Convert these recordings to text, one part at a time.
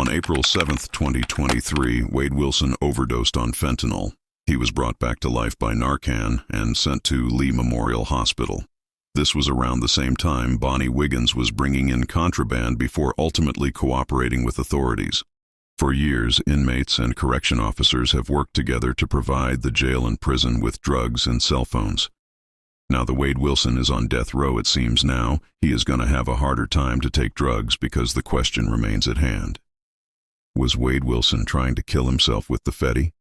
On April 7, 2023, Wade Wilson overdosed on fentanyl. He was brought back to life by Narcan and sent to Lee Memorial Hospital. This was around the same time Bonnie Wiggins was bringing in contraband before ultimately cooperating with authorities. For years, inmates and correction officers have worked together to provide the jail and prison with drugs and cell phones. Now that Wade Wilson is on death row, it seems now he is going to have a harder time to take drugs because the question remains at hand. Was Wade Wilson trying to kill himself with the Fetty?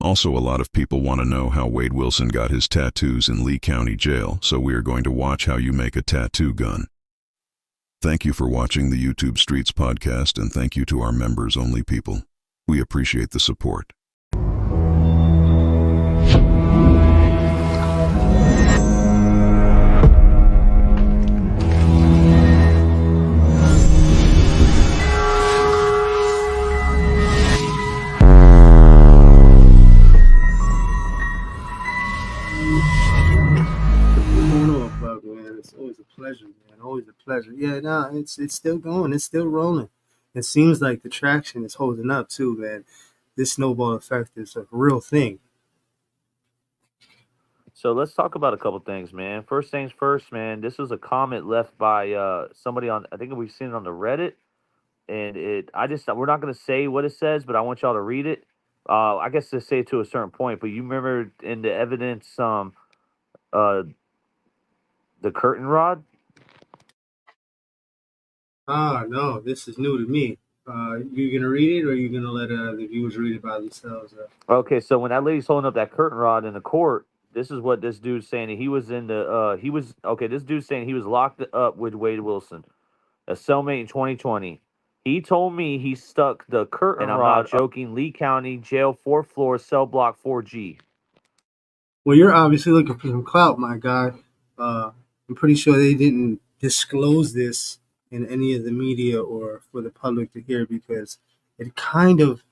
Also, a lot of people want to know how Wade Wilson got his tattoos in Lee County Jail, so we are going to watch how you make a tattoo gun. Thank you for watching the YouTube Streets podcast, and thank you to our members-only people. We appreciate the support. It's always a pleasure, man. Always a pleasure. Yeah, no, it's still going. It's still rolling. It seems like the traction is holding up too, man. This snowball effect is a real thing. So let's talk about a couple things, man. First things first, man. This was a comment left by somebody on. I think we've seen it on the Reddit, and we're not gonna say what it says, but I want y'all to read it. I guess to say it to a certain point, but you remember in the evidence, the curtain rod. No, this is new to me. You gonna read it, or you gonna let the viewers read it by themselves? Okay, so when that lady's holding up that curtain rod in the court, this is what this dude's saying. He was in the This dude's saying he was locked up with Wade Wilson, a cellmate in 2020. He told me he stuck the curtain rod. I'm not joking. Lee County Jail, 4th floor, cell block 4G. Well, you're obviously looking for some clout, my guy. I'm pretty sure they didn't disclose this in any of the media or for the public to hear, because it kind of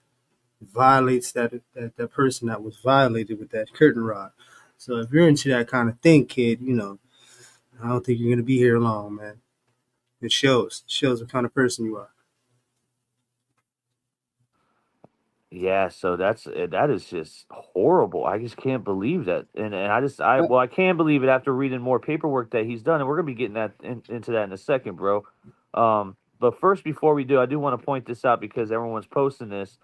violates that person that was violated with that curtain rod. So if you're into that kind of thing, kid, I don't think you're gonna be here long, man. It shows what kind of person you are. Yeah, so that is just horrible. I just can't believe that, and I can believe it after reading more paperwork that he's done, and we're gonna be getting into that in a second, bro. But first, before we do, I do want to point this out because everyone's posting this.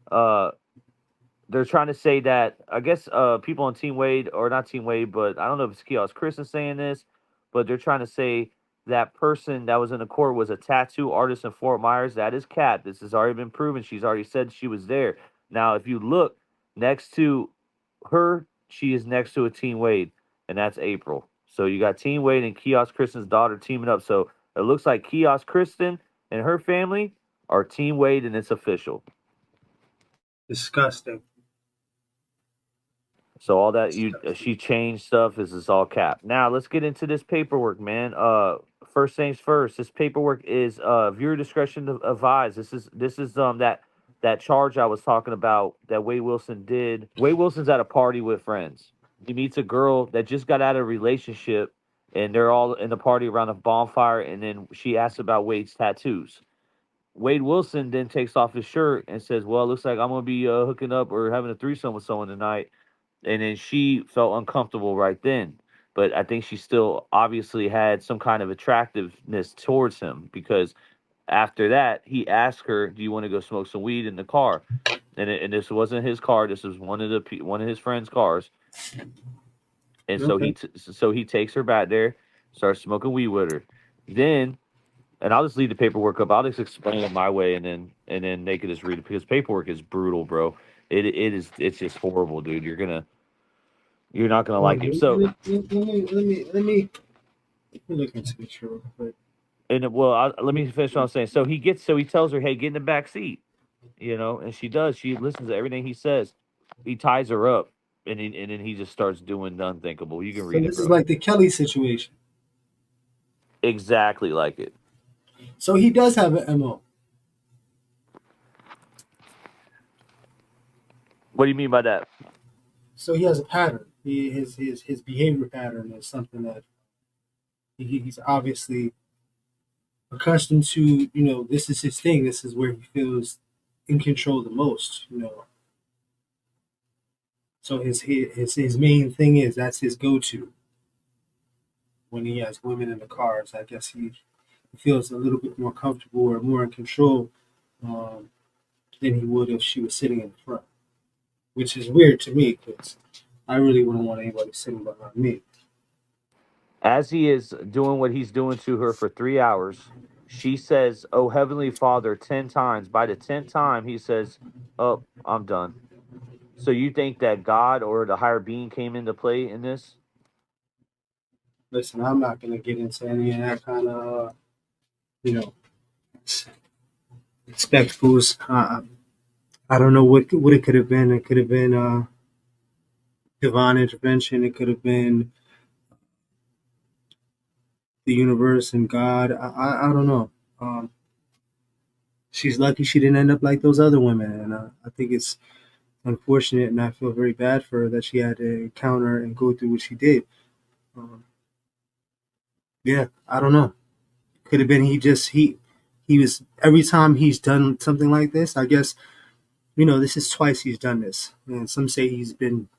They're trying to say that, I guess, people on Team Wade, or not Team Wade, but I don't know if it's Kios Chris is saying this, but they're trying to say that person that was in the court was a tattoo artist in Fort Myers. That is Kat. This has already been proven. She's already said she was there. Now, if you look next to her, she is next to a Team Wade, and that's April. So you got Team Wade and Kios Kristen's daughter teaming up. So it looks like Kios Kristen and her family are Team Wade, and it's official. Disgusting. So all that she changed stuff is all cap. Now let's get into this paperwork, man. First things first. This paperwork is viewer discretion advised. This is that charge I was talking about that Wade Wilson did. Wade Wilson's at a party with friends. He meets a girl that just got out of a relationship, and they're all in the party around a bonfire. And then she asks about Wade's tattoos. Wade Wilson then takes off his shirt and says, "Well, it looks like I'm gonna be hooking up or having a threesome with someone tonight." And then she felt uncomfortable right then. But I think she still obviously had some kind of attractiveness towards him, because after that, he asked her, "Do you want to go smoke some weed in the car?" And this wasn't his car. This was one of his friends' cars. And Okay. so he takes her back there, starts smoking weed with her. Then, and I'll just leave the paperwork up. I'll just explain it my way, and then they can just read it, because paperwork is brutal, bro. It's just horrible, dude. You're not gonna like him. So let me look into it real quick. let me finish what I'm saying. So he tells her, "Hey, get in the back seat," and she does. She listens to everything he says. He ties her up, and then he just starts doing the unthinkable. You can So read it, this is bro. like the Kelly situation. Exactly like it. So he does have an MO. What do you mean by that? So he has a pattern. His behavior pattern is something that he's obviously accustomed to, this is his thing. This is where he feels in control the most. So his main thing is that's his go to when he has women in the cars. I guess he feels a little bit more comfortable or more in control um, than he would if she was sitting in the front, which is weird to me because I really wouldn't want anybody sitting behind me. As he is doing what he's doing to her for 3 hours, she says, "Oh, Heavenly Father," 10 times. By the 10th time, he says, "Oh, I'm done." So you think that God or the higher being came into play in this? Listen, I'm not gonna get into any of that kind of you know spectacles. I don't know what it could have been. It could have been divine intervention. It could have been the universe and God. I don't know. Um, she's lucky she didn't end up like those other women, and I think it's unfortunate, and I feel very bad for her that she had to encounter and go through what she did. Um, yeah, I don't know. Could have been he was every time he's done something like this. I guess this is twice he's done this, and some say he's been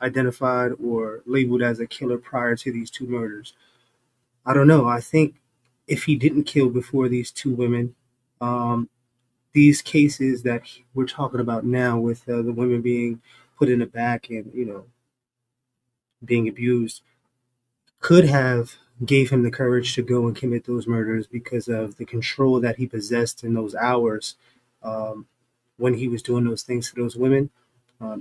identified or labeled as a killer prior to these two murders. I don't know. I think if he didn't kill before these two women, um, these cases that we're talking about now, with the women being put in the back and being abused, could have gave him the courage to go and commit those murders because of the control that he possessed in those hours um, when he was doing those things to those women.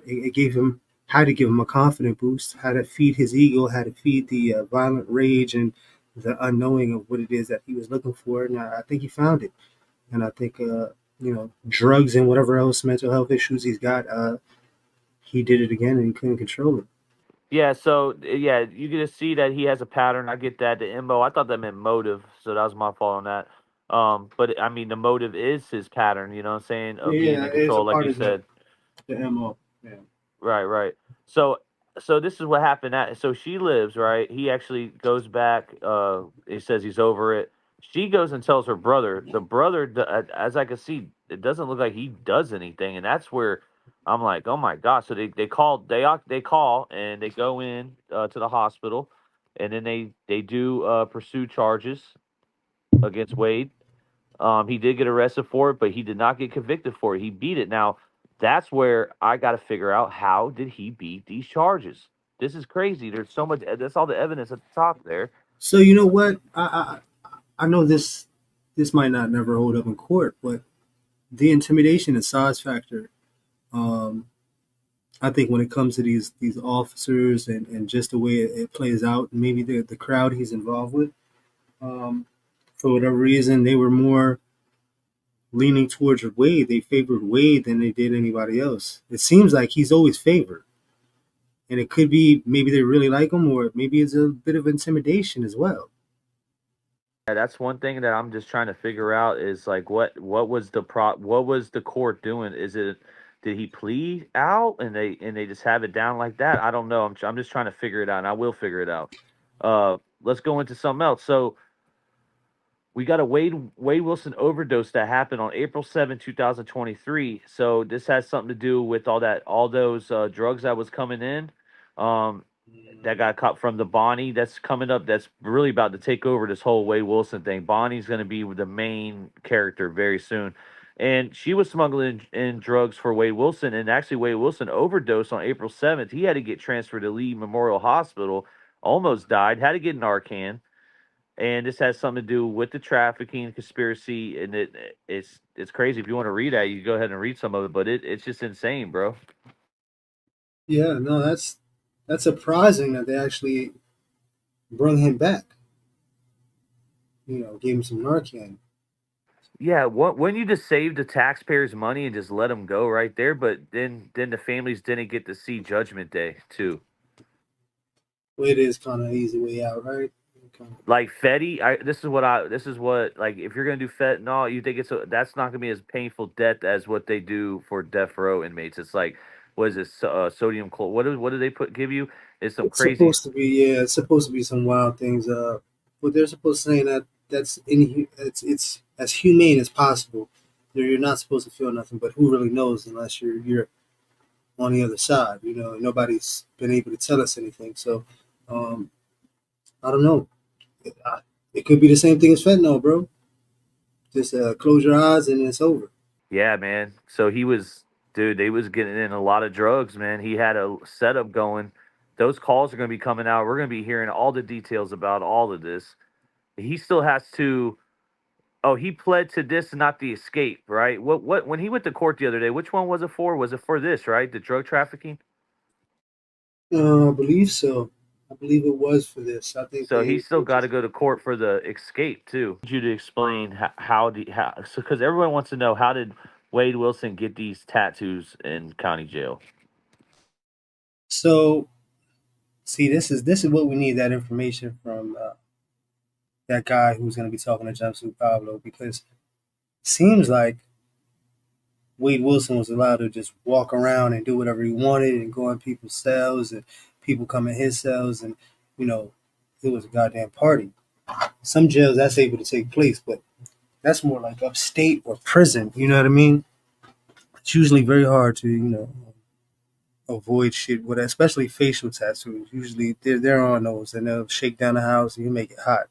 It gave him how to give him a confident boost, how to feed his ego, how to feed the violent rage and the unknowing of what it is that he was looking for. And I think he found it. And I think drugs and whatever else mental health issues he's got, he did it again and he couldn't control it. Yeah, so yeah, you get to see that he has a pattern. I get that. The MO, I thought that meant motive, so that was my fault on that. But I mean, the motive is his pattern. You know what I'm saying? Of being Yeah, in it's a control, like part you of the said. MO. Yeah. Right, right. So so this is what happened so she lives, right? He actually goes back, he says he's over it. She goes and tells her brother. The brother, as I can see, it doesn't look like he does anything, and that's where I'm like, "Oh my god." So they call and they go in to the hospital, and then they do pursue charges against Wade. He did get arrested for it, but he did not get convicted for it. He beat it. Now, that's where I got to figure out, how did he beat these charges? This is crazy. There's so much. That's all the evidence at the top there. So you know what? I know this might not never hold up in court, but the intimidation and size factor. Um, I think when it comes to these officers and just the way it plays out, and maybe the crowd he's involved with, um, for whatever reason, they were more leaning towards Wade. They favored Wade than they did anybody else. It seems like he's always favored, and it could be maybe they really like him, or maybe it's a bit of intimidation as well. Yeah, that's one thing that I'm just trying to figure out is like what was what was the court doing? Is it, did he plead out and they just have it down like that? I don't know. I'm just trying to figure it out, and I will figure it out. Let's go into something else. So we got a Wade Wilson overdose that happened on April 7th, 2023. So this has something to do with all those drugs that was coming in. Um, that got caught from the Bonnie that's coming up. That's really about to take over this whole Wade Wilson thing. Bonnie's going to be the main character very soon. And she was smuggling in drugs for Wade Wilson. And actually, Wade Wilson overdosed on April 7th. He had to get transferred to Lee Memorial Hospital, almost died, had to get Narcan. And this has something to do with the trafficking conspiracy, and it's crazy. If you want to read that, you go ahead and read some of it, but it's just insane, bro. Yeah, no, that's surprising that they actually brought him back. Gave him some Narcan. Yeah, what when you just save the taxpayers' money and just let them go right there, but then the families didn't get to see Judgment Day too. Well, it is kind of easy way out, right? Okay. Like Fetty, this is what, like, if you're gonna do fentanyl, you think that's not gonna be as painful death as what they do for death row inmates. It's like, what is this, sodium chloride? What do they give you? It's some It's crazy. supposed to be, yeah, it's supposed to be some wild things. But they're supposed to say that it's as humane as possible. You're not supposed to feel nothing, but who really knows unless you're on the other side. Nobody's been able to tell us anything. So um, I don't know. It could be the same thing as fentanyl, bro. Just close your eyes and it's over. Yeah, man. So he was, dude. They was getting in a lot of drugs, man. He had a setup going. Those calls are going to be coming out. We're going to be hearing all the details about all of this. He still has to. Oh, he pled to this, not the escape, right? What? When he went to court the other day, which one was it for? Was it for this, right? The drug trafficking. I believe so. I believe it was for this. I think So he still they got to just go to court for the escape too. I need you to explain how so because everyone wants to know how did Wade Wilson get these tattoos in county jail? so see. This is what we need, that information from that guy who's going to be talking to Jumpsuit Pablo, because it seems like Wade Wilson was allowed to just walk around and do whatever he wanted and go in people's cells and people come in his cells, and you know it was a goddamn party. Some jails that's able to take place, but that's more like upstate or prison. You know what I mean? It's usually very hard to avoid shit with, especially facial tattoos. Usually they're on those and they'll shake down the house and you make it hot.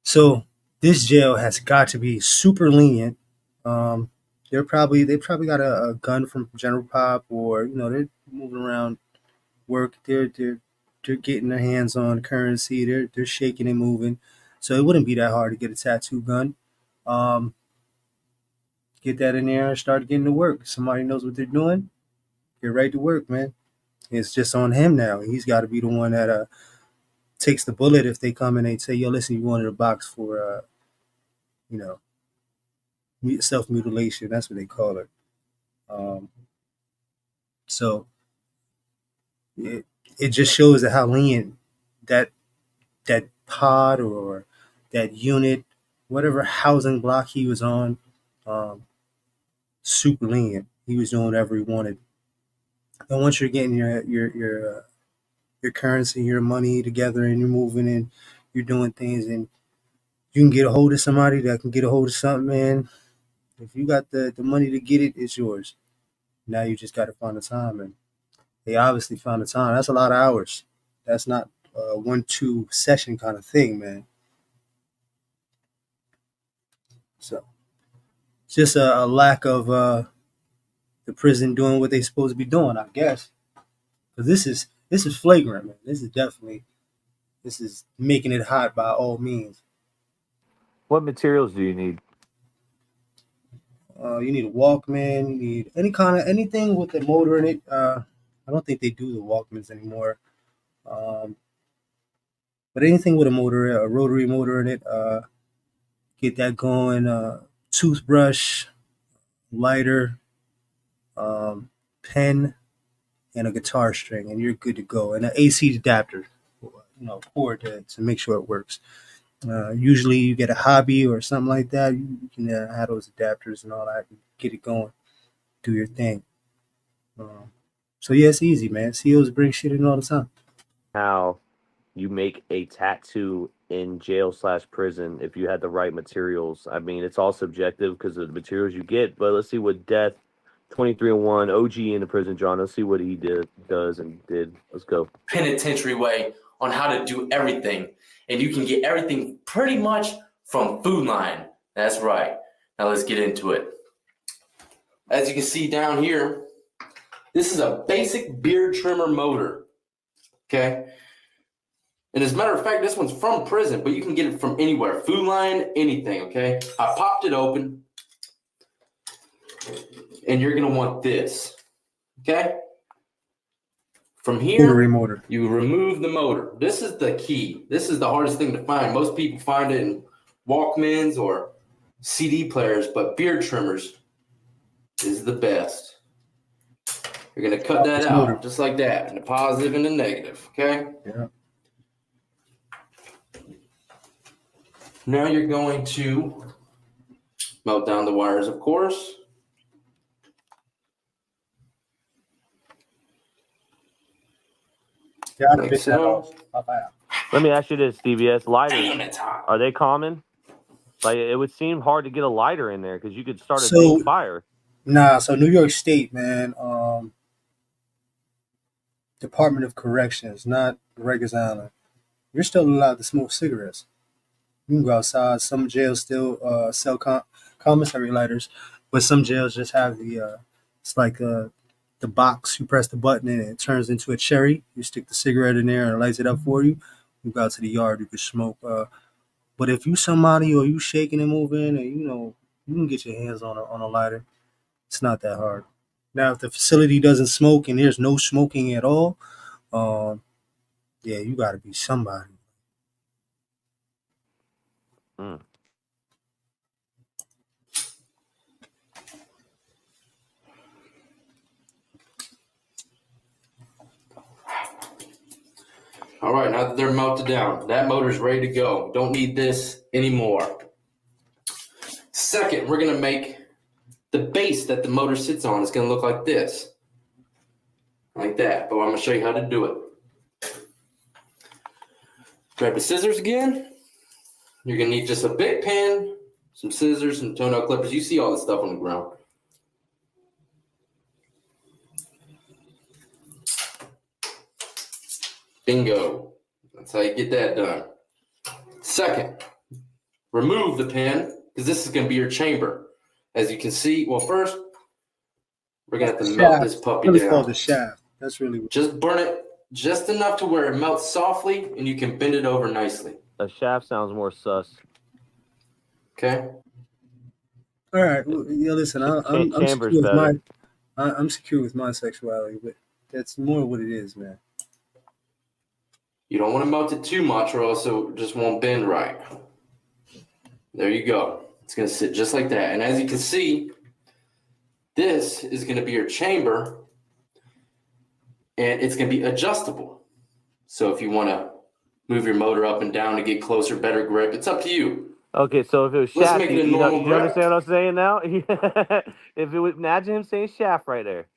So this jail has got to be super lenient. Um, they probably got a gun from General Pop, or they're moving around work. They're getting their hands on currency. They're shaking and moving, so it wouldn't be that hard to get a tattoo gun. Um, get that in there and start getting to work. Somebody knows what they're doing. Get right to work, man. It's just on him now. He's got to be the one that takes the bullet if they come and they say, "Yo, listen, you wanted a box for you know self mutilation." That's what they call it. Um, so it it just shows that how lenient that that pod or that unit, whatever housing block he was on, um, super lenient. He was doing whatever he wanted. And once you're getting your currency, your money together, and you're moving and you're doing things, and you can get a hold of somebody that can get a hold of something, man. If you got the money to get it, it's yours. Now you just got to find the time, and they obviously found the time. That's a lot of hours. That's not a 1-2 session kind of thing, man. So it's just a lack of the prison doing what they're supposed to be doing, I guess. Because this is flagrant, man. This is making it hot by all means. What materials do you need? You need a Walkman. You need anything with a motor in it. I don't think they do the Walkmans anymore. Um, but anything with a motor, a rotary motor in it, get that going. Toothbrush, lighter, pen, and a guitar string, and you're good to go. And an AC adapter, cord to make sure it works. Usually, you get a hobby or something like that. You can have those adapters and all that. And get it going. Do your thing. So yeah, it's easy, man. CEOs bring shit in all the time. How you make a tattoo in jail slash prison if you had the right materials? I mean, it's all subjective because of the materials you get. But let's see what Death 2301 OG in the prison, John. Let's see what he does and did. Let's go. Penitentiary way on how to do everything. And you can get everything pretty much from Food Line. That's right. Now let's get into it. As you can see down here, this is a basic beard trimmer motor. Okay. And as a matter of fact, this one's from prison, but you can get it from anywhere. Food Line, anything, okay? I popped it open. And you're going to want this. Okay? From here, Motor. you remove the motor. This is the key. This is the hardest thing to find. Most people find it in Walkmans or CD players, but beard trimmers is the best. You're going to cut that out motor. just like that, and the positive and the negative, okay? Yeah. Now you're going to melt down the wires, of course. Gotta Like fix that so. off. Pop out. Let me ask you this, DBS. Lighters, Damn, that's hot. are they common? Like, it would seem hard to get a lighter in there because you could start a big So fire. nah, so New York State, man, Department of Corrections, not Rikers Island. You're still allowed to smoke cigarettes. You can go outside. Some jails still sell commissary lighters, but some jails just have it's like the box. You press the button and it turns into a cherry. You stick the cigarette in there and it lights it up for you. You go out to the yard, you can smoke. But if you somebody or you shaking and moving, and you can get your hands on a lighter. It's not that hard. Now, if the facility doesn't smoke and there's no smoking at all, um, yeah, you got to be somebody. Mm. All right, now that they're melted down, that motor's ready to go. Don't need this anymore. Second, we're going to make the base that the motor sits on is going to look like this. Like that. But I'm going to show you how to do it. Grab the scissors again. You're going to need just a big pen, some scissors, some toenail clippers. You see all this stuff on the ground. Bingo. That's how you get that done. Second, remove the pen because this is going to be your chamber. As you can see, well, first, we're going to have to melt this puppy Really down. called the shaft. That's really what. Just burn it just enough to where it melts softly and you can bend it over nicely. A shaft sounds more sus. Okay? All right. Well, yeah, listen, I'm Chamber's secure with better. I'm secure with my sexuality, but that's more what it is, man. You don't want to melt it too much or else it just won't bend right. There you go. It's going to sit just like that. And as you can see, this is going to be your chamber and it's going to be adjustable. So if you want to move your motor up and down to get closer, better grip, it's up to you. Okay, so if it was Let's shaft, make it a you normal grip. understand what I'm saying now? If it was, imagine him saying shaft right there.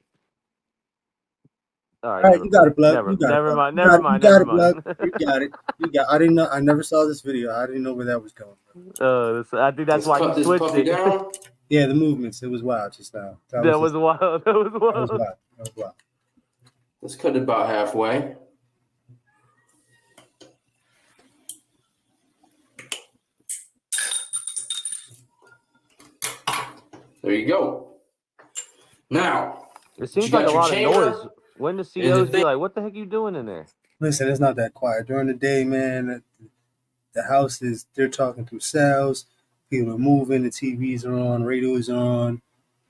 All All right, you got it, blood. You got it. Never mind. You got it, blood. You got it. You got. I didn't know. I never saw this video. I didn't know where that was going. I think that's Let's why cut you this switched puppy it. down. Yeah, the movements. It was wild just now. That was wild. That was That was wild. wild. That was wild. Let's cut it about halfway. There you go. Now, It seems got like a your lot of chamber, noise. When the and the COs be thing- like, "What the heck are you doing in there?" Listen, it's not that quiet during the day, man. The house is. They're talking through cells. People are moving. The TVs are on. Radios are on.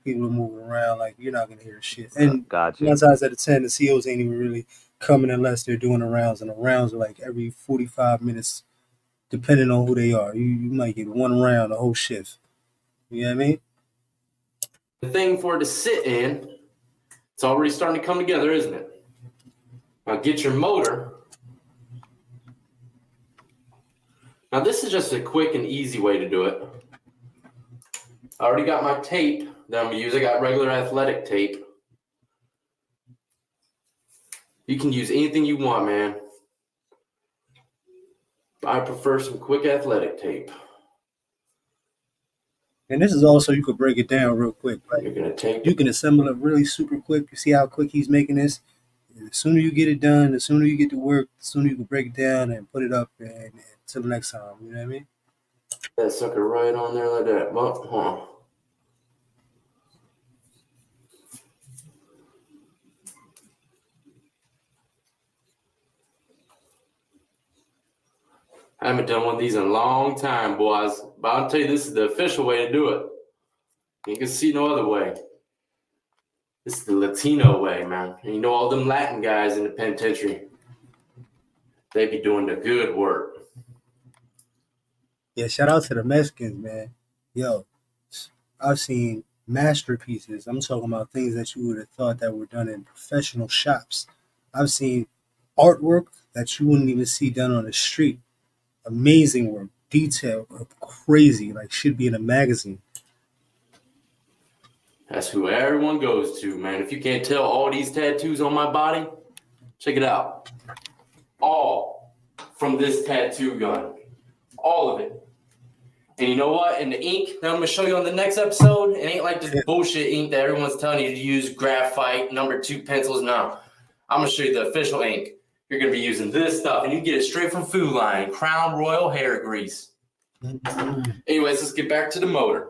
People are moving around. Like you're not gonna hear shit. And Gotcha. 9 times out of 10, the COs ain't even really coming unless they're doing the rounds, and the rounds are like every 45 minutes, depending on who they are. You might get one round the whole shift. You know what I mean? the thing for it to sit in, it's already starting to come together, isn't it? Now get your motor. Now this is just a quick and easy way to do it. I already got my tape that I'm going to use. I got regular athletic tape. You can use anything you want, man. I prefer some quick athletic tape. And this is also you could break it down real quick. Right? You're going to take You can assemble it really super quick. You see how quick he's making this. The sooner you get it done, the sooner you get to work, the sooner you can break it down and put it up and until the next time. You know what I mean? that sucker right on there like that. Well, huh. I haven't done one of these in a long time, boys. But I'll tell you, this is the official way to do it. You can see no other way. This is the Latino way, man. And you know all them Latin guys in the penitentiary, they be doing the good work. Yeah, shout out to the Mexicans, man. Yo, I've seen masterpieces. I'm talking about things that you would have thought that were done in professional shops. I've seen artwork that you wouldn't even see done on the street. Amazing work, detail, crazy, like should be in a magazine. That's who everyone goes to, man. If you can't tell all these tattoos on my body, check it out. All from this tattoo gun. All of it. And you know what? And the ink that I'm going to show you on the next episode, it ain't like this bullshit ink that everyone's telling you to use graphite, number 2 pencils. No. I'm going to show you the official ink. You're going to be using this stuff, and you get it straight from Food Line, Crown Royal Hair Grease. Anyways, let's get back to the motor.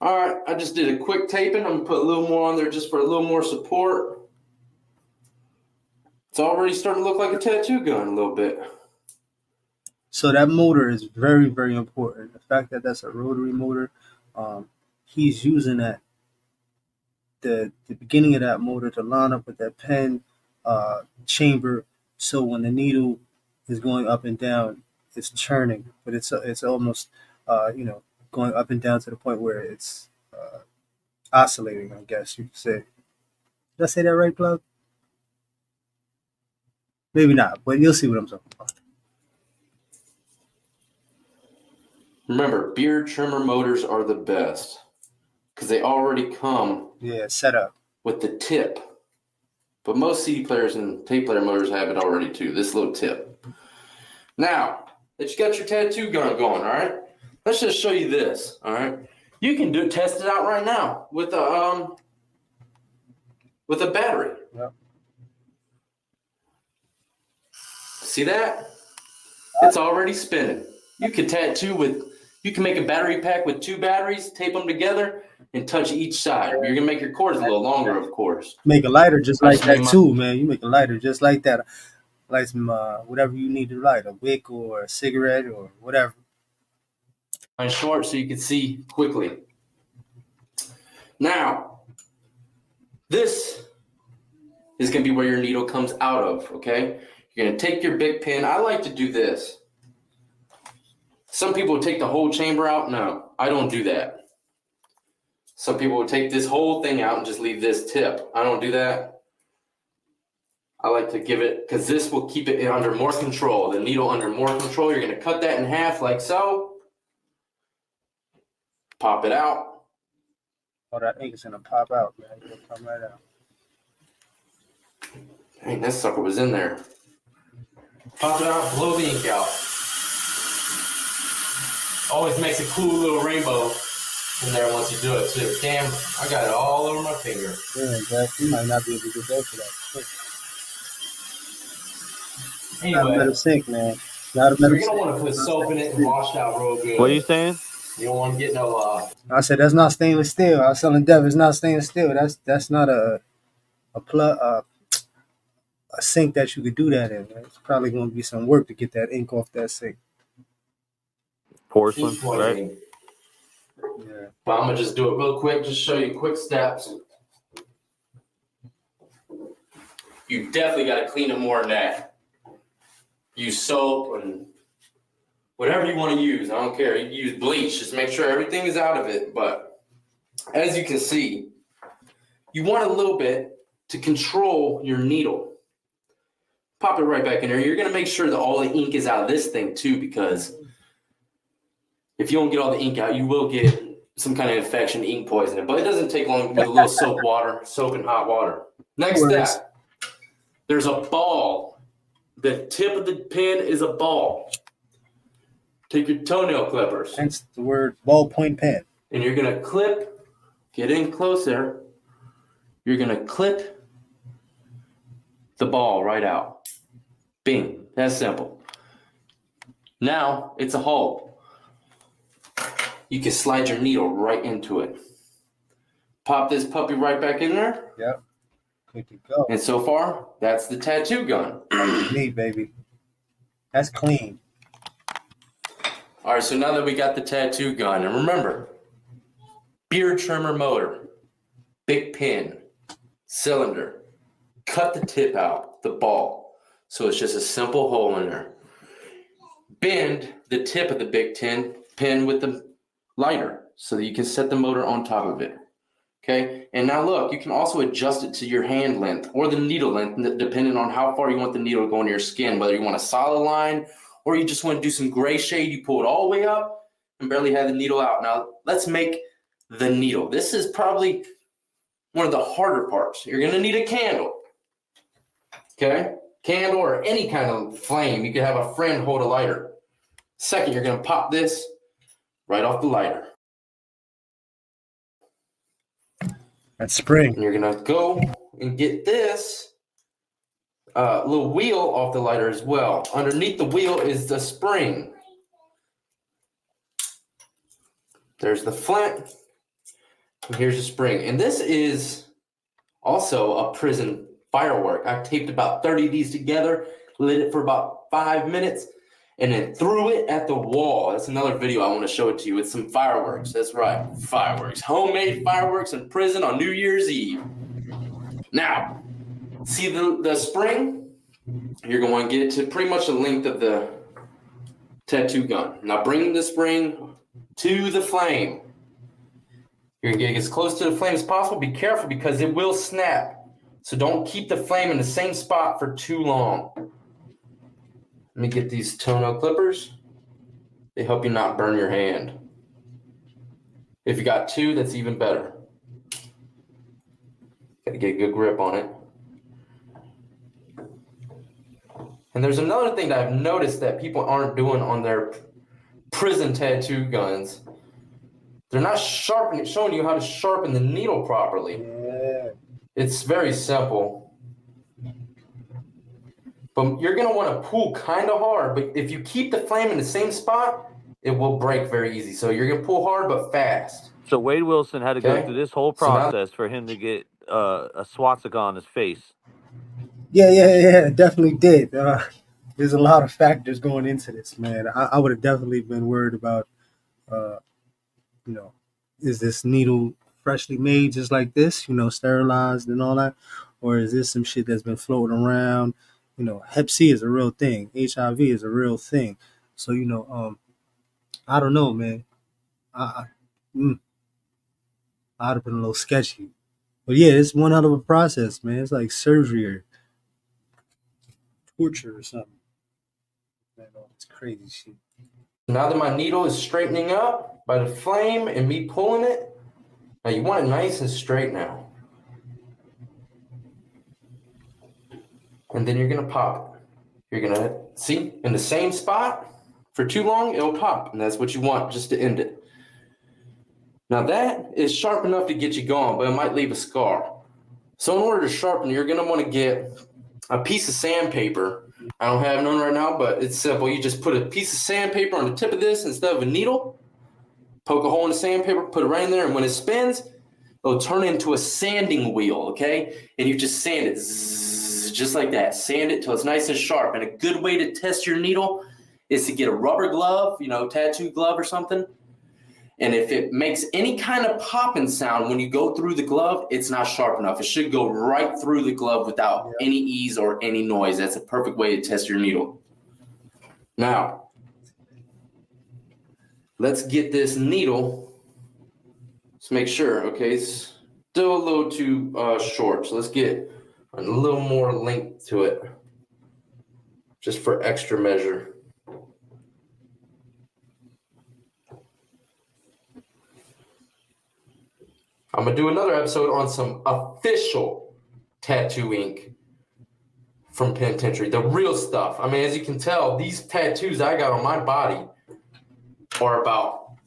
All right, I just did a quick taping. I'm going to put a little more on there just for a little more support. It's already starting to look like a tattoo gun a little bit. So that motor is very, very important. The fact that that's a rotary motor, he's using that the beginning of that motor to line up with that pen chamber. So when the needle is going up and down, it's churning, but it's almost going up and down to the point where it's oscillating. I guess you could say. Did I say that right, Plug? Maybe not, but you'll see what I'm talking about. Remember, beard trimmer motors are the best because they already come set up with the tip. But most CD players and tape player motors have it already too, this little tip. Now that you got your tattoo gun going, all right, let's just show you this, all right? You can test it out right now with a battery. Yep. See that? It's already spinning. You can make a battery pack with 2 batteries, tape them together, and touch each side. You're gonna make your cords a little longer, of course. Make a lighter just like that too, man. You make a lighter just like that. Like some whatever you need to light, a wick or a cigarette or whatever. On short so you can see quickly. Now, this is gonna be where your needle comes out of, okay? You're gonna take your big pin. I like to do this. Some people would take the whole chamber out. No, I don't do that. Some people would take this whole thing out and just leave this tip. I don't do that. I like to give it, because this will keep it under more control, the needle under more control. You're going to cut that in half like so. Pop it out. Oh, that ink is going to pop out, man. It'll come right out. Dang, that sucker was in there. Pop it out, blow the ink out. Always makes a cool little rainbow in there once you do it too. Damn, I got it all over my finger. Yeah, Jeff, you might not be able to get that for that. Anyway, not a metal sink, man. Not a metal you're gonna want to put soap in it and wash it out real good. What are you saying? You don't want to get no. I said that's not stainless steel. I was telling Dev it's not stainless steel. That's not a sink that you could do that in. Right? It's probably going to be some work to get that ink off that sink. Porcelain, right? Yeah. But I'm gonna just do it real quick. Just show you quick steps. You definitely got to clean it more than that. Use soap and whatever you want to use. I don't care. You can use bleach. Just make sure everything is out of it. But as you can see, you want a little bit to control your needle. Pop it right back in there. You're going to make sure that all the ink is out of this thing too, because if you don't get all the ink out, you will get some kind of infection, ink poisoning. But it doesn't take long with a little soap and hot water. Next step, there's a ball. The tip of the pin is a ball. Take your toenail clippers. Hence the word ballpoint pen. And you're going to clip, get in close there. You're going to clip the ball right out. Bing. That's simple. Now it's a hole. You can slide your needle right into it. Pop this puppy right back in there. Yep. Good to go. And so far, that's the tattoo gun. Neat, baby. That's clean. All right, so now that we got the tattoo gun, and remember, beard trimmer motor, big pin, cylinder, cut the tip out, the ball. So it's just a simple hole in there. Bend the tip of the big pin with the lighter so that you can set the motor on top of it. Okay, and now look, you can also adjust it to your hand length or the needle length, depending on how far you want the needle to go into your skin, whether you want a solid line or you just want to do some gray shade. You pull it all the way up and barely have the needle out. Now let's make the needle. This is probably one of the harder parts. You're going to need a candle. Okay, candle or any kind of flame. You could have a friend hold a lighter. Second, you're going to pop this right off the lighter. That's spring. And you're going to go and get this little wheel off the lighter as well. Underneath the wheel is the spring. There's the flint. And here's the spring. And this is also a prison firework. I taped about 30 of these together, lit it for about 5 minutes, and then threw it at the wall. That's another video I want to show it to you with some fireworks. That's right, fireworks. Homemade fireworks in prison on New Year's Eve. Now, see the spring? You're going to get it to pretty much the length of the tattoo gun. Now bring the spring to the flame. You're going to get as close to the flame as possible. Be careful because it will snap. So don't keep the flame in the same spot for too long. Let me get these toenail clippers. They help you not burn your hand. If you got two, that's even better. Got to get a good grip on it. And there's another thing that I've noticed that people aren't doing on their prison tattoo guns. They're not showing you how to sharpen the needle properly. Yeah. It's very simple. But you're going to want to pull kind of hard. But if you keep the flame in the same spot, it will break very easy. So you're going to pull hard but fast. So Wade Wilson had to go Okay. through this whole process for him to get a swastika on his face. Yeah, definitely did. There's a lot of factors going into this, man. I would have definitely been worried about, is this needle freshly made just like this, sterilized and all that? Or is this some shit that's been floating around? Hep C is a real thing. HIV is a real thing. So, I don't know, man. I'd have been a little sketchy. But yeah, it's one hell of a process, man. It's like surgery or torture or something. Man, it's crazy shit. Now that my needle is straightening up by the flame and me pulling it, now you want it nice and straight now. And then you're going to pop it. You're going to see in the same spot for too long, it'll pop. And that's what you want just to end it. Now that is sharp enough to get you going, but it might leave a scar. So in order to sharpen, you're going to want to get a piece of sandpaper. I don't have none right now, but it's simple. You just put a piece of sandpaper on the tip of this instead of a needle. Poke a hole in the sandpaper, put it right in there, and when it spins, it'll turn into a sanding wheel, okay? And you just sand it, just like that. Sand it till it's nice and sharp. And a good way to test your needle is to get a rubber glove, tattoo glove or something. And if it makes any kind of popping sound when you go through the glove, it's not sharp enough. It should go right through the glove without any ease or any noise. That's a perfect way to test your needle. Now, let's get this needle. Let's make sure, okay, it's still a little too short. So let's get a little more length to it, just for extra measure. I'm going to do another episode on some official tattoo ink from Penitentiary, the real stuff. I mean, as you can tell, these tattoos I got on my body are about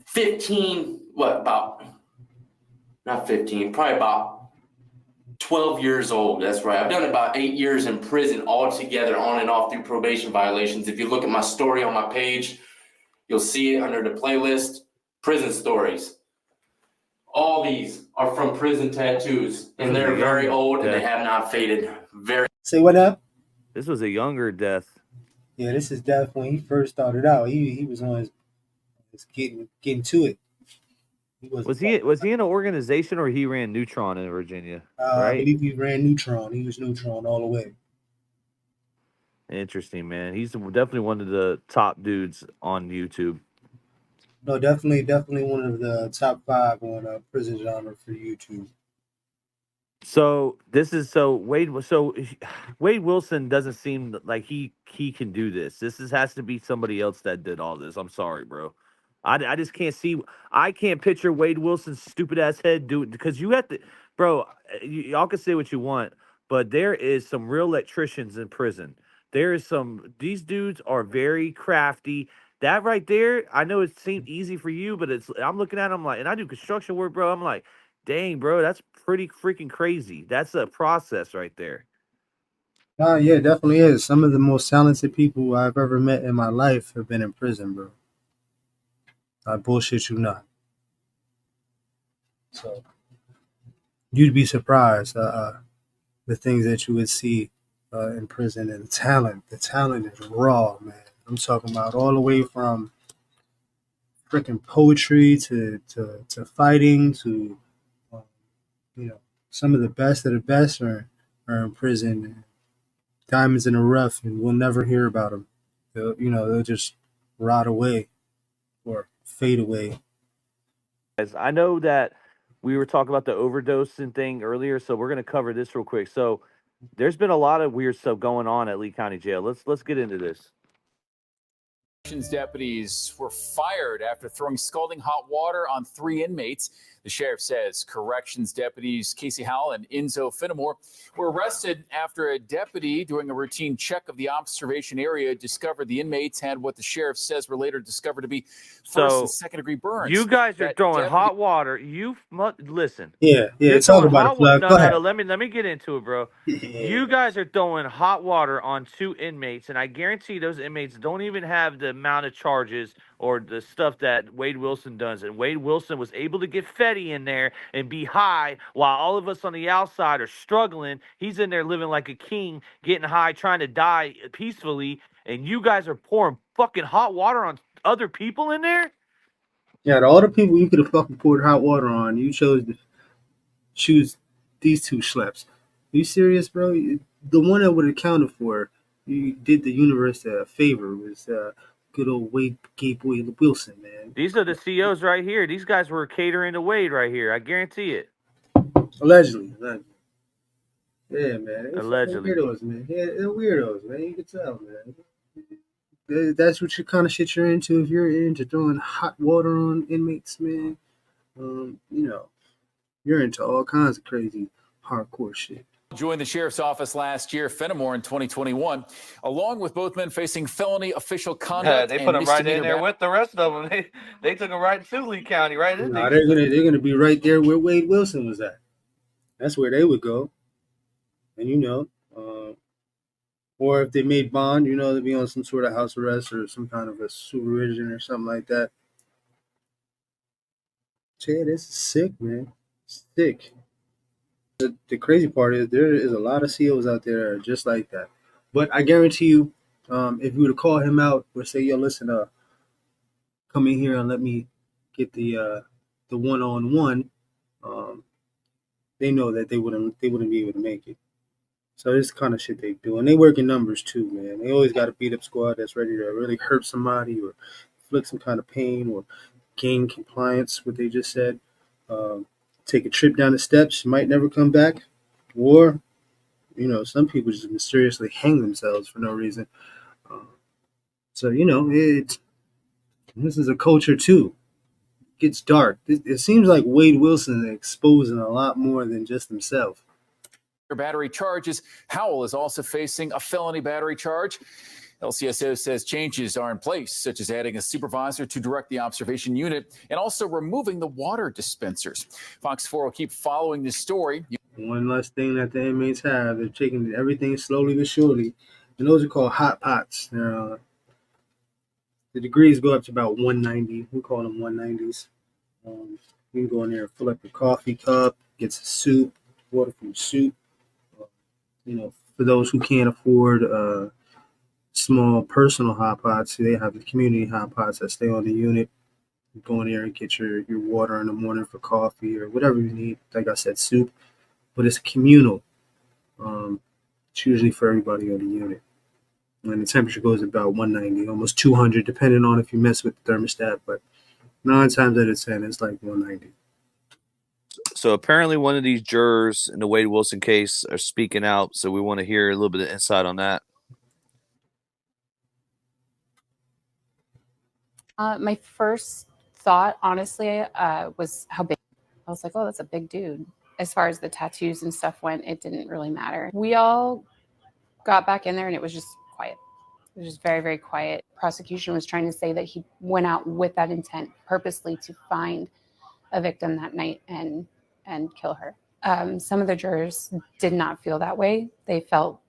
15, probably about 12 years old. That's right. I've done about 8 years in prison altogether, on and off through probation violations. If you look at my story on my page, you'll see it under the playlist, Prison Stories. All these are from prison tattoos, and they're very old, and they have not faded. Say what up? This was a younger death. Yeah, this is death when he first started out. He was on his getting to it. Was he in an organization, or he ran Neutron in Virginia? Right? I believe he ran Neutron. He was Neutron all the way. Interesting, man. He's definitely one of the top dudes on YouTube. No, definitely one of the top 5 on prison genre for YouTube. So Wade Wilson doesn't seem like he can do this. This has to be somebody else that did all this. I'm sorry, bro. I just can't see. I can't picture Wade Wilson's stupid ass head doing, because you have to, bro. Y'all can say what you want, but there is some real electricians in prison. There is some. These dudes are very crafty. That right there, I know it seemed easy for you, but it's. I'm looking at them like, and I do construction work, bro. I'm like, dang, bro, that's pretty freaking crazy. That's a process right there. Yeah, it definitely is. Some of the most talented people I've ever met in my life have been in prison, bro. I bullshit you not. So you'd be surprised the things that you would see in prison, and the talent is raw, man. I'm talking about all the way from freaking poetry to fighting to um, you know, some of the best of the best are in prison. Diamonds in the rough, and we'll never hear about them. They'll just rot away or fade away. As I know that we were talking about the overdosing thing earlier, so we're gonna cover this real quick. So there's been a lot of weird stuff going on at Lee County Jail. Let's get into this. Deputies were fired after throwing scalding hot water on 3 inmates. The sheriff says corrections deputies Casey Howell and Enzo Finnemore were arrested after a deputy doing a routine check of the observation area discovered the inmates had what the sheriff says were later discovered to be first and second degree burns. You guys are throwing hot water. Listen. Yeah. You're Talk throwing about hot it, Plug. No, Go no, ahead. no. Let me get into it, bro. You guys are throwing hot water on 2 inmates, and I guarantee those inmates don't even have the amount of charges or the stuff that Wade Wilson does. And Wade Wilson was able to get Fetty in there and be high while all of us on the outside are struggling. He's in there living like a king, getting high, trying to die peacefully, and you guys are pouring fucking hot water on other people in there? Yeah, all the people you could have fucking poured hot water on, you chose to choose these 2 schleps. Are you serious, bro? The one that would have accounted for you did the universe a favor was good old Wade Wade Wilson, man. These are the COs right here. These guys were catering to Wade right here. I guarantee it. Allegedly. Yeah, man. They're Allegedly. weirdos, man. Yeah, they're weirdos, man. You can tell, man. That's what kind of shit you're into. If you're into throwing hot water on inmates, man, you're into all kinds of crazy, hardcore shit. Joined the sheriff's office last year, Finnemore in 2021, along with both men facing felony official conduct. They put them right in there with the rest of them. They took them right to Lee County, right? Nah, they're gonna be right there where Wade Wilson was at. That's where they would go, and or if they made bond, they'd be on some sort of house arrest or some kind of a supervision or something like that. Yeah, this is sick, man. Sick. The crazy part is there is a lot of COs out there that are just like that. But I guarantee you, if you were to call him out or say, "Yo, listen, come in here and let me get the one-on-one," they know that they wouldn't be able to make it. So this kind of shit they do, and they work in numbers too, man. They always got a beat up squad that's ready to really hurt somebody or inflict some kind of pain or gain compliance. What they just said. Take a trip down the steps, might never come back, or some people just mysteriously hang themselves for no reason. So this is a culture too. It gets dark. It seems like Wade Wilson is exposing a lot more than just himself. Battery charges. Howell is also facing a felony battery charge. LCSO says changes are in place, such as adding a supervisor to direct the observation unit and also removing the water dispensers. Fox 4 will keep following this story. One less thing that the inmates have, they're taking everything slowly but surely. And those are called hot pots. The degrees go up to about 190. We call them 190s. You can go in there and fill up your coffee cup, get some soup, water from soup. For those who can't afford small personal hot pots, they have the community hot pots that stay on the unit. You go in there and get your water in the morning for coffee or whatever you need. Like I said, soup. But it's communal. It's usually for everybody on the unit. And the temperature goes about 190, almost 200, depending on if you mess with the thermostat. But 9 times out of 10, it's like 190. So apparently one of these jurors in the Wade Wilson case are speaking out. So we want to hear a little bit of insight on that. My first thought, honestly, was how big. I was like, oh, that's a big dude. as far as the tattoos and stuff went, it didn't really matter. We all got back in there and it was just quiet. It was just very, very quiet. Prosecution was trying to say that he went out with that intent purposely to find a victim that night and kill her. Some of the jurors did not feel that way. They felt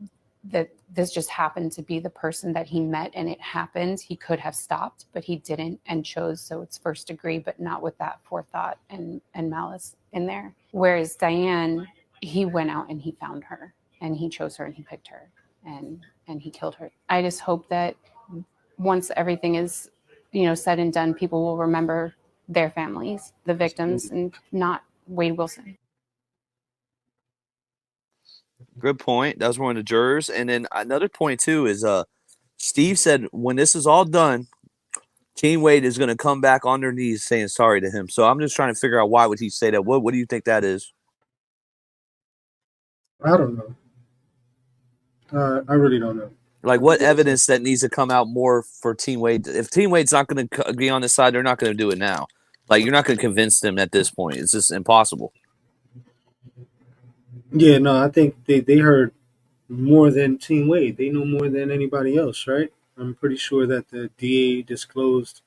that this just happened to be the person that he met and it happened. He could have stopped, but he didn't and chose. So it's first degree, but not with that forethought and malice in there. Whereas Diane, he went out and he found her and he chose her and he picked her and he killed her. I just hope that once everything is, said and done, people will remember their families, the victims, and not Wade Wilson. Good point. That was one of the jurors. And then another point too is Steve said when this is all done, King Wade is going to come back on their knees saying sorry to him. So I'm just trying to figure out why would he say that? What do you think that is? I don't know. I really don't know. Like what evidence that needs to come out more for Team Wade? If Team Wade's not going to be on this side, they're not going to do it now. Like you're not going to convince them at this point. It's just impossible. Yeah, no, I think they heard more than Team Wade. They know more than anybody else, right? I'm pretty sure that the DA disclosed,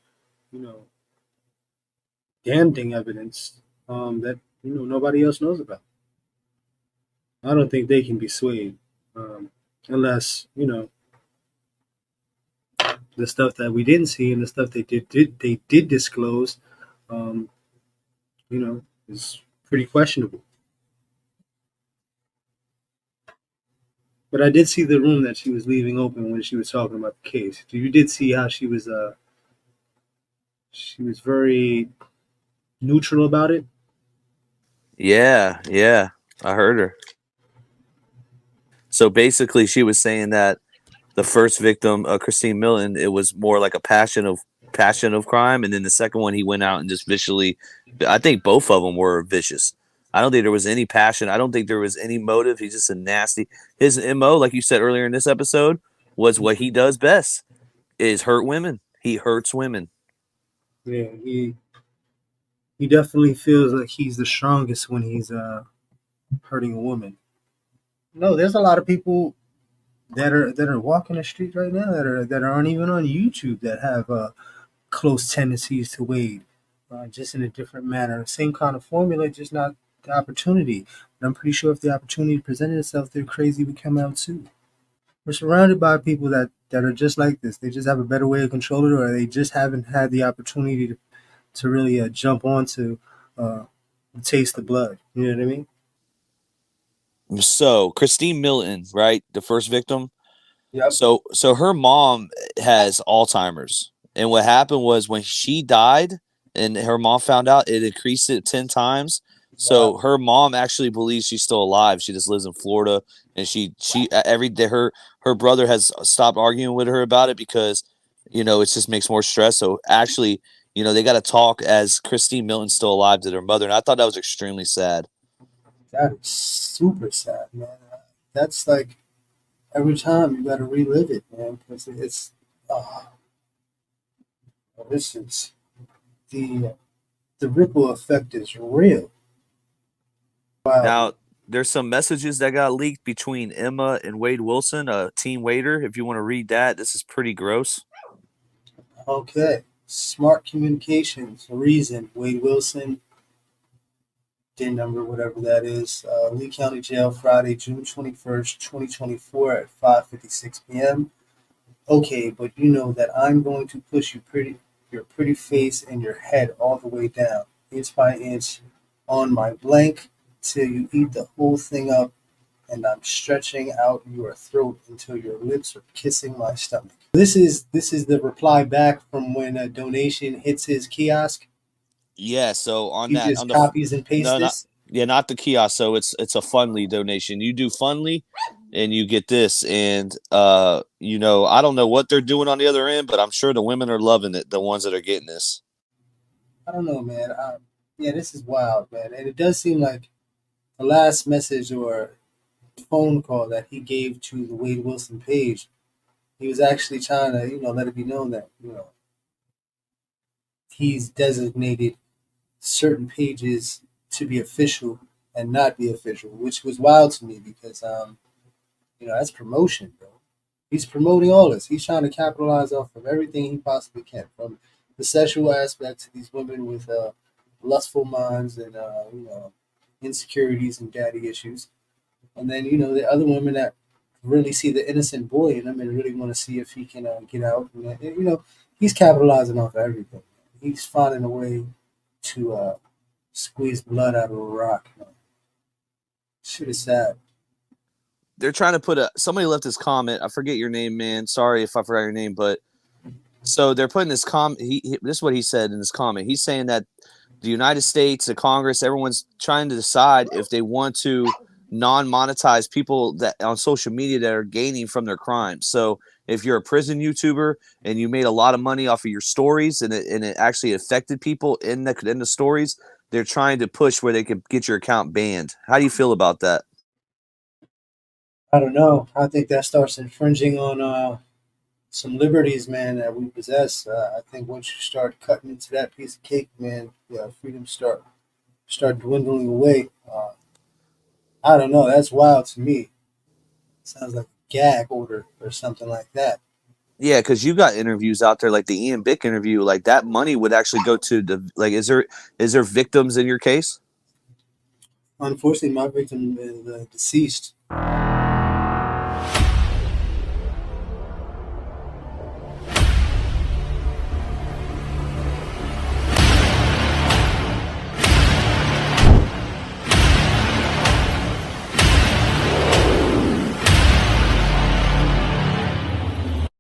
damning evidence that nobody else knows about. I don't think they can be swayed unless the stuff that we didn't see and the stuff they did disclose, is pretty questionable. But I did see the room that she was leaving open when she was talking about the case. You did see how she was very neutral about it. Yeah, I heard her. So basically, she was saying that the first victim, Christine Milton, it was more like a passion of crime, and then the second one, he went out and just viciously. I think both of them were vicious. I don't think there was any passion. I don't think there was any motive. He's just a nasty. His MO, like you said earlier in this episode, was what he does best: is hurt women. He hurts women. Yeah, he definitely feels like he's the strongest when he's hurting a woman. No, there's a lot of people that are walking the street right now that aren't even on YouTube that have close tendencies to Wade, just in a different manner. Same kind of formula, just not the opportunity. But I'm pretty sure if the opportunity presented itself, they're crazy would come out too. We're surrounded by people that are just like this. They just have a better way of controlling it, or they just haven't had the opportunity to really jump onto taste the blood. You know what I mean? So Christine Milton, right, the first victim. Yep. So her mom has Alzheimer's, and what happened was when she died, and her mom found out, it increased it 10 times. So her mom actually believes she's still alive. She just lives in Florida, and she every day her brother has stopped arguing with her about it because it just makes more stress. So actually, they got to talk as Christine Milton's still alive to their mother, and I thought that was extremely sad. That is super sad, man. That's like every time you got to relive it, man, because it's this is the ripple effect is real. Wow. Now, there's some messages that got leaked between Emma and Wade Wilson, Team Wader. If you want to read that, this is pretty gross. Okay. Smart communications. Reason. Wade Wilson. DIN number, whatever that is. Lee County Jail, Friday, June 21st, 2024 at 5:56 p.m. Okay, but you know that I'm going to push your pretty face and your head all the way down, inch by inch, on my blank, till you eat the whole thing up, and I'm stretching out your throat until your lips are kissing my stomach. This is the reply back from when a donation hits his kiosk. Yeah, so on He that, just on the copies and pastes this. not the kiosk. So it's a Fundly donation. You do Fundly, and you get this. And I don't know what they're doing on the other end, but I'm sure the women are loving it. The ones that are getting this. I don't know, man. Yeah, this is wild, man. And it does seem like the last message or phone call that he gave to the Wade Wilson page, he was actually trying to, let it be known that, he's designated certain pages to be official and not be official, which was wild to me because that's promotion, bro. He's promoting all this. He's trying to capitalize off of everything he possibly can, from the sexual aspect to these women with lustful minds and insecurities and daddy issues, and then the other women that really see the innocent boy in him and really want to see if he can get out. He's capitalizing off of everything. He's finding a way to squeeze blood out of a rock. Man. Shit is sad. They're trying to put somebody left this comment. I forget your name, man. Sorry if I forgot your name, but so they're putting this comment. This is what he said in this comment. He's saying that the United States, the Congress, everyone's trying to decide if they want to non-monetize people that on social media that are gaining from their crimes. So if you're a prison YouTuber and you made a lot of money off of your stories and it actually affected people in the stories, they're trying to push where they could get your account banned. How do you feel about that? I don't know. I think that starts infringing on some liberties, man, that we possess. I think once you start cutting into that piece of cake, man, freedom start dwindling away. I don't know. That's wild to me. Sounds like a gag order or something like that. Yeah, because you got interviews out there like the Ian Bick interview. Like that money would actually go to the like. Is there victims in your case? Unfortunately, my victim is deceased.